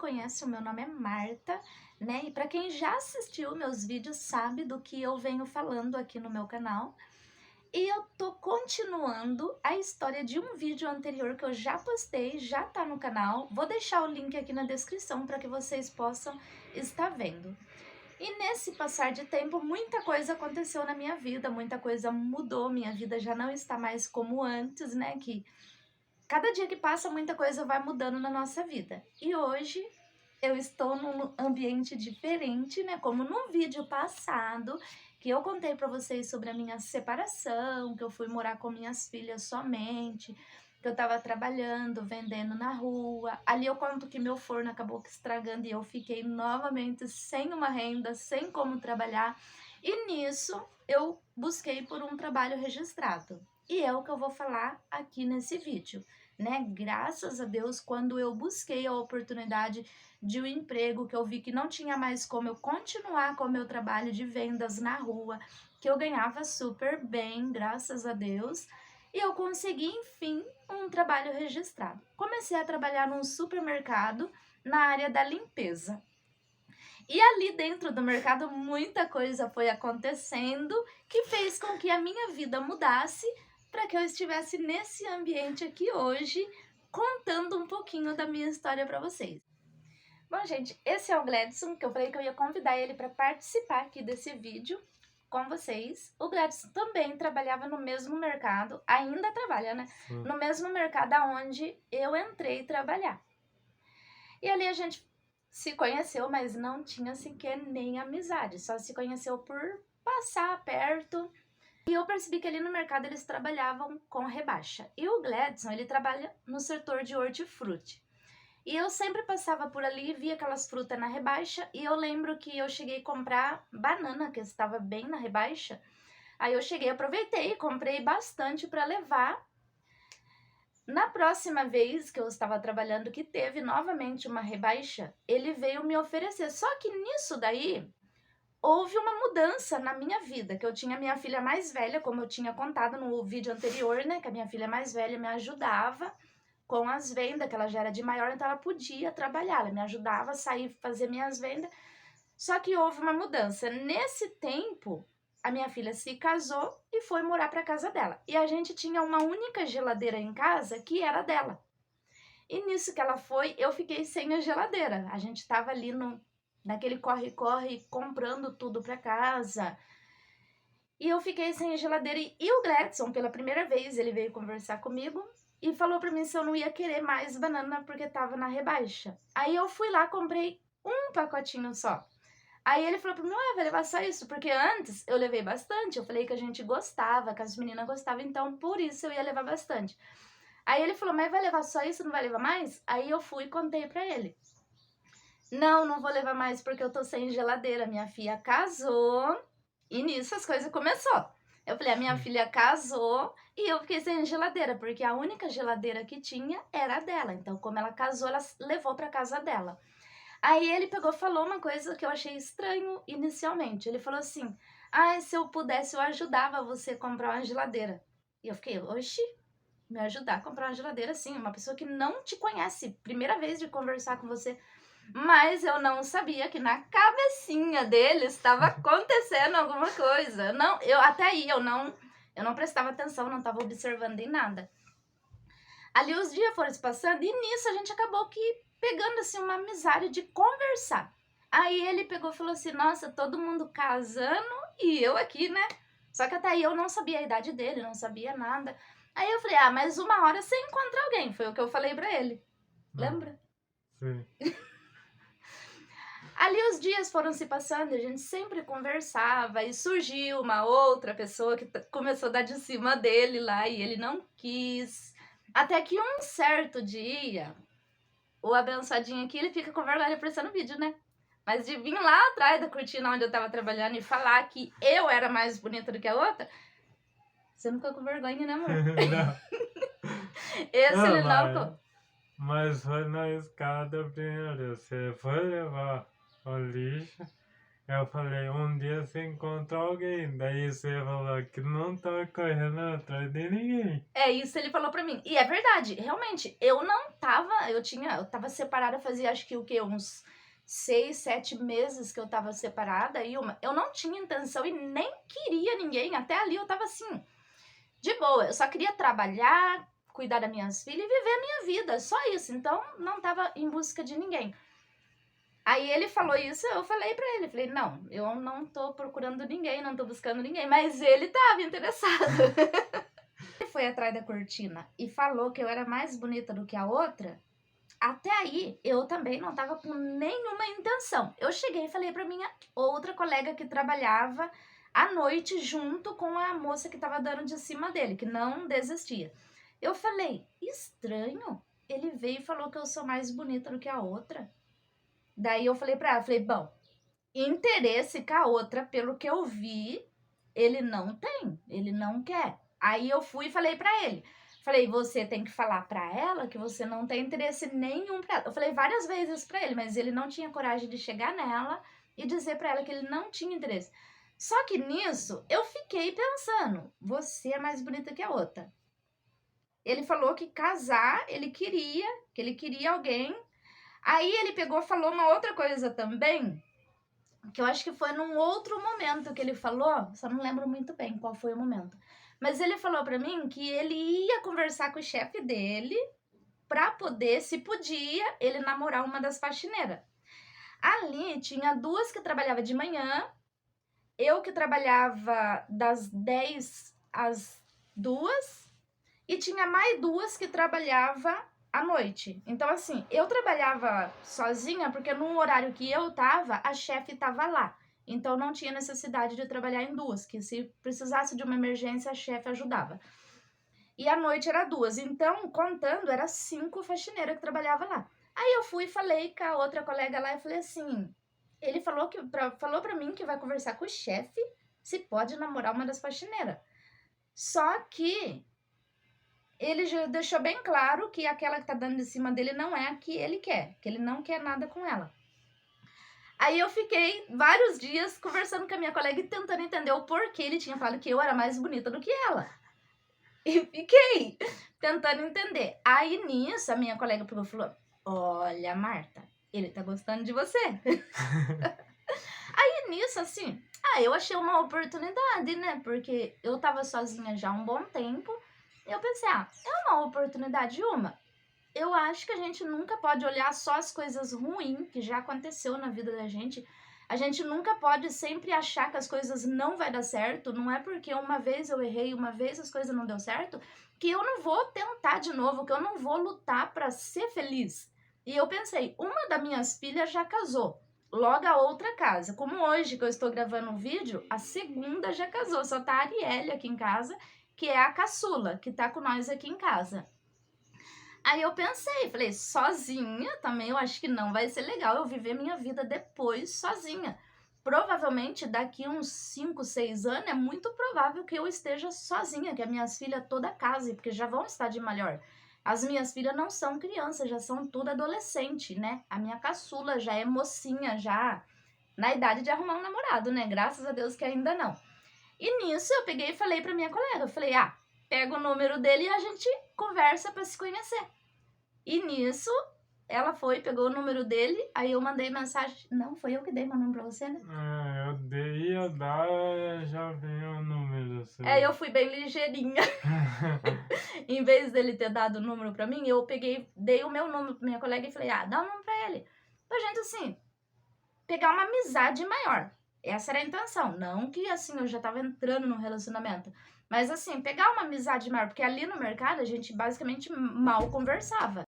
conhece, o meu nome é Marta, né? E para quem já assistiu meus vídeos sabe do que eu venho falando aqui no meu canal. E eu tô continuando a história de um vídeo anterior que eu já postei, já tá no canal. Vou deixar o link aqui na descrição para que vocês possam estar vendo. E nesse passar de tempo, muita coisa aconteceu na minha vida, muita coisa mudou, minha vida já não está mais como antes, né? Que cada dia que passa, muita coisa vai mudando na nossa vida. E hoje eu estou num ambiente diferente, né? Como no vídeo passado, que eu contei para vocês sobre a minha separação, que eu fui morar com minhas filhas somente, que eu estava trabalhando, vendendo na rua. Ali eu conto que meu forno acabou estragando e eu fiquei novamente sem uma renda, sem como trabalhar. E nisso eu busquei por um trabalho registrado. E é o que eu vou falar aqui nesse vídeo, né? Graças a Deus, quando eu busquei a oportunidade de um emprego, que eu vi que não tinha mais como eu continuar com o meu trabalho de vendas na rua, que eu ganhava super bem, graças a Deus, e eu consegui, enfim, um trabalho registrado. Comecei a trabalhar num supermercado na área da limpeza. E ali dentro do mercado muita coisa foi acontecendo que fez com que a minha vida mudasse para que eu estivesse nesse ambiente aqui hoje, contando um pouquinho da minha história para vocês. Bom, gente, esse é o Gladson, que eu falei que eu ia convidar ele para participar aqui desse vídeo com vocês. O Gladson também trabalhava no mesmo mercado, ainda trabalha, né? No mesmo mercado aonde eu entrei trabalhar. E ali a gente se conheceu, mas não tinha sequer nem amizade, só se conheceu por passar perto. E eu percebi que ali no mercado eles trabalhavam com rebaixa. E o Gladson, ele trabalha no setor de hortifruti. E eu sempre passava por ali, via aquelas frutas na rebaixa, e eu lembro que eu cheguei a comprar banana, que estava bem na rebaixa. Aí eu cheguei, aproveitei, comprei bastante para levar. Na próxima vez que eu estava trabalhando, que teve novamente uma rebaixa, ele veio me oferecer. Só que nisso daí, houve uma mudança na minha vida, que eu tinha minha filha mais velha, como eu tinha contado no vídeo anterior, né? Que a minha filha mais velha me ajudava com as vendas, que ela já era de maior, então ela podia trabalhar, ela me ajudava a sair, fazer minhas vendas. Só que houve uma mudança. Nesse tempo, a minha filha se casou e foi morar para casa dela. E a gente tinha uma única geladeira em casa que era dela. E nisso que ela foi, eu fiquei sem a geladeira. A gente estava ali naquele corre-corre, comprando tudo para casa. E eu fiquei sem a geladeira. E o Gladson, pela primeira vez, ele veio conversar comigo e falou para mim se eu não ia querer mais banana porque estava na rebaixa. Aí eu fui lá, comprei um pacotinho só. Aí ele falou para mim, ué, vai levar só isso? Porque antes eu levei bastante. Eu falei que a gente gostava, que as meninas gostavam, então por isso eu ia levar bastante. Aí ele falou, mas vai levar só isso, não vai levar mais? Aí eu fui e contei para ele. Não, não vou levar mais porque eu tô sem geladeira. Minha filha casou e nisso as coisas começou. Eu falei, a minha filha casou e eu fiquei sem geladeira, porque a única geladeira que tinha era a dela. Então, como ela casou, ela levou para casa dela. Aí ele pegou e falou uma coisa que eu achei estranho inicialmente. Ele falou assim, ah, se eu pudesse eu ajudava você a comprar uma geladeira. E eu fiquei, oxi, me ajudar a comprar uma geladeira? Sim, uma pessoa que não te conhece, primeira vez de conversar com você. Mas eu não sabia que na cabecinha dele estava acontecendo alguma coisa. Não, até aí eu não prestava atenção, não estava observando em nada. Ali os dias foram se passando e nisso a gente acabou que pegando assim uma amizade de conversar. Aí ele pegou e falou assim, nossa, todo mundo casando e eu aqui, né? Só que até aí eu não sabia a idade dele, não sabia nada. Aí eu falei, ah, mas uma hora você encontra alguém. Foi o que eu falei pra ele. Lembra? Sim. Ali os dias foram se passando, a gente sempre conversava e surgiu uma outra pessoa que começou a dar de cima dele lá e ele não quis. Até que um certo dia, o abençoadinho aqui, ele fica com vergonha aparecendo no vídeo, né? Mas de vir lá atrás da cortina onde eu tava trabalhando e falar que eu era mais bonita do que a outra, você não ficou com vergonha, né, amor? Não. Esse Não, ele não ficou. mas foi na escada primeiro. Você foi levar o lixo Eu falei, um dia você encontra alguém. Daí você falou que não tá correndo atrás de ninguém. É isso ele falou pra mim. E é verdade, realmente, eu não tava, eu tava separada fazia acho que o quê? Uns 6, 7 meses que eu tava separada e eu não tinha intenção e nem queria ninguém. Até ali eu tava assim, de boa. Eu só queria trabalhar, cuidar das minhas filhas e viver a minha vida, só isso. Então não tava em busca de ninguém. Aí ele falou isso, eu falei pra ele, falei, não, eu não tô procurando ninguém, não tô buscando ninguém, mas ele tava interessado. Ele foi atrás da cortina e falou que eu era mais bonita do que a outra. Até aí, eu também não tava com nenhuma intenção. Eu cheguei e falei pra minha outra colega que trabalhava à noite junto com a moça que tava dando de cima dele, que não desistia. Eu falei, estranho, ele veio e falou que eu sou mais bonita do que a outra. Daí eu falei pra ela, falei, bom, interesse com a outra, pelo que eu vi, ele não tem, ele não quer. Aí eu fui e falei pra ele, falei, você tem que falar pra ela que você não tem interesse nenhum pra ela. Eu falei várias vezes pra ele, mas ele não tinha coragem de chegar nela e dizer pra ela que ele não tinha interesse. Só que nisso, eu fiquei pensando, você é mais bonita que a outra. Ele falou que casar, que ele queria alguém. Aí ele pegou e falou uma outra coisa também, que eu acho que foi num outro momento que ele falou, só não lembro muito bem qual foi o momento. Mas ele falou pra mim que ele ia conversar com o chefe dele pra poder, se podia, ele namorar uma das faxineiras. Ali tinha duas que trabalhava de manhã, eu que trabalhava das 10 às 2 e tinha mais duas que trabalhava à noite. Então, assim, eu trabalhava sozinha porque no horário que eu tava, a chefe tava lá. Então, não tinha necessidade de trabalhar em duas, que se precisasse de uma emergência, a chefe ajudava. E à noite era duas. Então, contando, era 5 faxineiras que trabalhavam lá. Aí eu fui e falei com a outra colega lá e falei assim: ele falou pra mim que vai conversar com o chefe se pode namorar uma das faxineiras. Só que ele já deixou bem claro que aquela que tá dando de cima dele não é a que ele quer, que ele não quer nada com ela. Aí eu fiquei vários dias conversando com a minha colega e tentando entender o porquê ele tinha falado que eu era mais bonita do que ela. E fiquei tentando entender. Aí nisso, a minha colega pegou e falou: olha, Marta, ele tá gostando de você. Aí nisso, assim, eu achei uma oportunidade, né? Porque eu tava sozinha já há um bom tempo. E eu pensei, é uma oportunidade, eu acho que a gente nunca pode olhar só as coisas ruins que já aconteceu na vida da gente. A gente nunca pode sempre achar que as coisas não vai dar certo. Não é porque uma vez eu errei, uma vez as coisas não deu certo, que eu não vou tentar de novo, que eu não vou lutar para ser feliz. E eu pensei, uma das minhas filhas já casou, logo a outra casa. Como hoje que eu estou gravando um vídeo, a segunda já casou. Só tá a Arielle aqui em casa, que é a caçula, que tá com nós aqui em casa. Aí eu pensei, falei, sozinha também eu acho que não vai ser legal eu viver minha vida depois sozinha. Provavelmente daqui uns 5, 6 anos é muito provável que eu esteja sozinha, que as minhas filhas toda casem, porque já vão estar de maior. As minhas filhas não são crianças, já são tudo adolescente, né? A minha caçula já é mocinha, já na idade de arrumar um namorado, né? Graças a Deus que ainda não. E nisso eu peguei e falei pra minha colega, eu falei, pega o número dele e a gente conversa pra se conhecer. E nisso, ela foi, pegou o número dele, aí eu mandei mensagem. Não, foi eu que dei meu número pra você, né? Ia dar, já veio o número seu. Eu fui bem ligeirinha. Em vez dele ter dado o número pra mim, eu peguei, dei o meu número pra minha colega e falei, dá o número pra ele. Pra gente, assim, pegar uma amizade maior. Essa era a intenção. Não que, assim, eu já tava entrando no relacionamento. Mas, assim, pegar uma amizade maior. Porque ali no mercado, a gente basicamente mal conversava.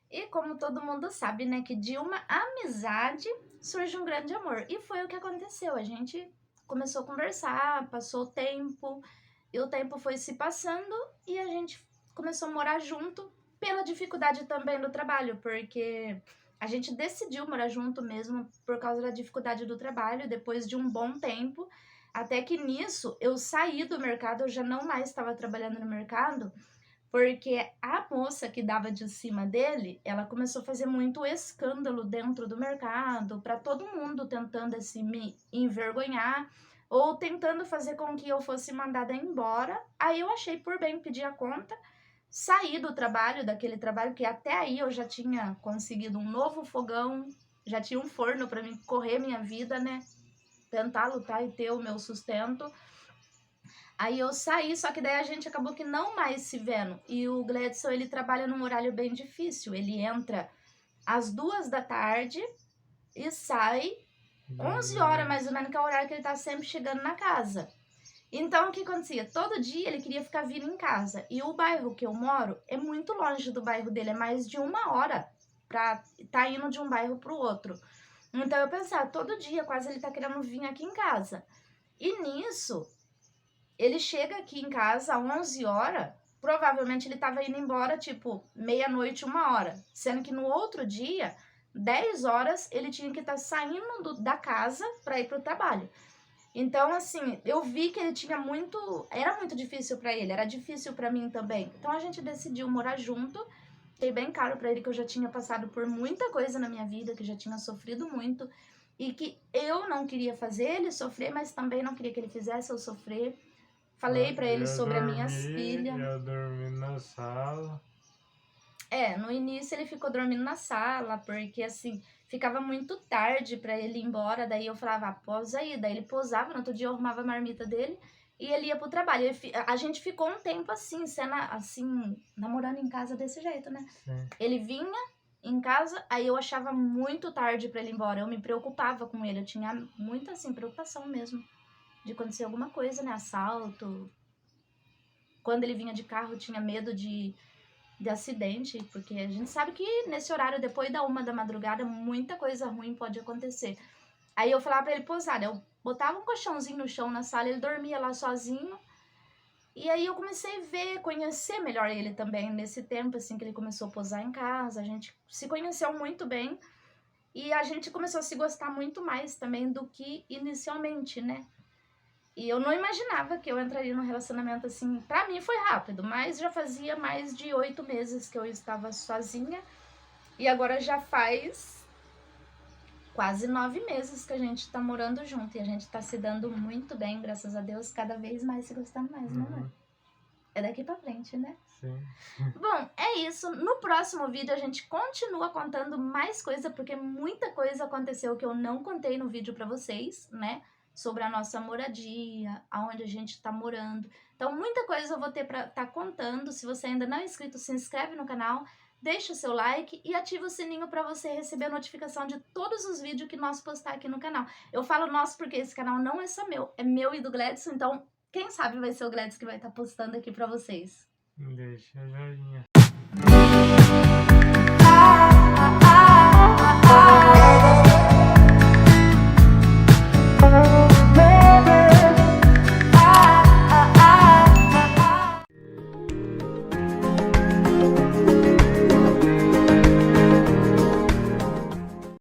E como todo mundo sabe, né, que de uma amizade surge um grande amor. E foi o que aconteceu. A gente começou a conversar, passou o tempo, e o tempo foi se passando e a gente começou a morar junto pela dificuldade também do trabalho, porque a gente decidiu morar junto mesmo por causa da dificuldade do trabalho, depois de um bom tempo, até que nisso eu saí do mercado, eu já não mais estava trabalhando no mercado, Porque a moça que dava de cima dele, ela começou a fazer muito escândalo dentro do mercado, para todo mundo tentando assim me envergonhar ou tentando fazer com que eu fosse mandada embora. Aí eu achei por bem pedir a conta, saí do trabalho, daquele trabalho que até aí eu já tinha conseguido um novo fogão, já tinha um forno para mim correr minha vida, né? Tentar lutar e ter o meu sustento. Aí eu saí, só que daí a gente acabou que não mais se vendo. E o Gledson, ele trabalha num horário bem difícil. Ele entra às 2 da tarde e sai 11 horas mais ou menos, que é o horário que ele tá sempre chegando na casa. Então, o que acontecia? Todo dia ele queria ficar vindo em casa. E o bairro que eu moro é muito longe do bairro dele, é mais de 1 hora pra tá indo de um bairro pro outro. Então eu pensava, todo dia quase ele tá querendo vir aqui em casa. E nisso, ele chega aqui em casa às 11 horas, provavelmente ele tava indo embora, tipo, meia-noite, 1 hora. Sendo que no outro dia, 10 horas, ele tinha que estar saindo da casa para ir pro trabalho. Então, assim, eu vi que ele tinha muito... Era muito difícil para ele, era difícil para mim também. Então, a gente decidiu morar junto. Fiquei bem caro para ele que eu já tinha passado por muita coisa na minha vida, que já tinha sofrido muito. E que eu não queria fazer ele sofrer, mas também não queria que ele fizesse eu sofrer. Falei pra ele sobre as minhas filhas. Eu dormi na sala. No início ele ficou dormindo na sala, porque assim, ficava muito tarde pra ele ir embora. Daí eu falava, posa aí. Daí ele posava, no outro dia eu arrumava a marmita dele e ele ia pro trabalho. A gente ficou um tempo assim, namorando em casa desse jeito, né? Sim. Ele vinha em casa, aí eu achava muito tarde pra ele ir embora. Eu me preocupava com ele, eu tinha muita assim, preocupação mesmo de acontecer alguma coisa, né? Assalto. Quando ele vinha de carro, eu tinha medo de acidente, porque a gente sabe que nesse horário, depois da 1 da madrugada, muita coisa ruim pode acontecer. Aí eu falava pra ele posar, eu botava um colchãozinho no chão na sala, ele dormia lá sozinho. E aí eu comecei a ver, conhecer melhor ele também, nesse tempo, assim, que ele começou a posar em casa. A gente se conheceu muito bem e a gente começou a se gostar muito mais também do que inicialmente, né? E eu não imaginava que eu entraria num relacionamento assim. Pra mim foi rápido, mas já fazia mais de 8 meses que eu estava sozinha. E agora já faz quase 9 meses que a gente tá morando junto. E a gente tá se dando muito bem, graças a Deus, cada vez mais se gostando mais, né, amor? É daqui pra frente, né? Sim. Bom, é isso. No próximo vídeo a gente continua contando mais coisa, porque muita coisa aconteceu que eu não contei no vídeo pra vocês, né? Sobre a nossa moradia, aonde a gente tá morando. Então, muita coisa eu vou ter pra tá contando. Se você ainda não é inscrito, se inscreve no canal, deixa o seu like e ativa o sininho pra você receber a notificação de todos os vídeos que nós postar aqui no canal. Eu falo nosso porque esse canal não é só meu, é meu e do Gledson, então quem sabe vai ser o Gledson que vai estar postando aqui pra vocês. Deixa a joinha.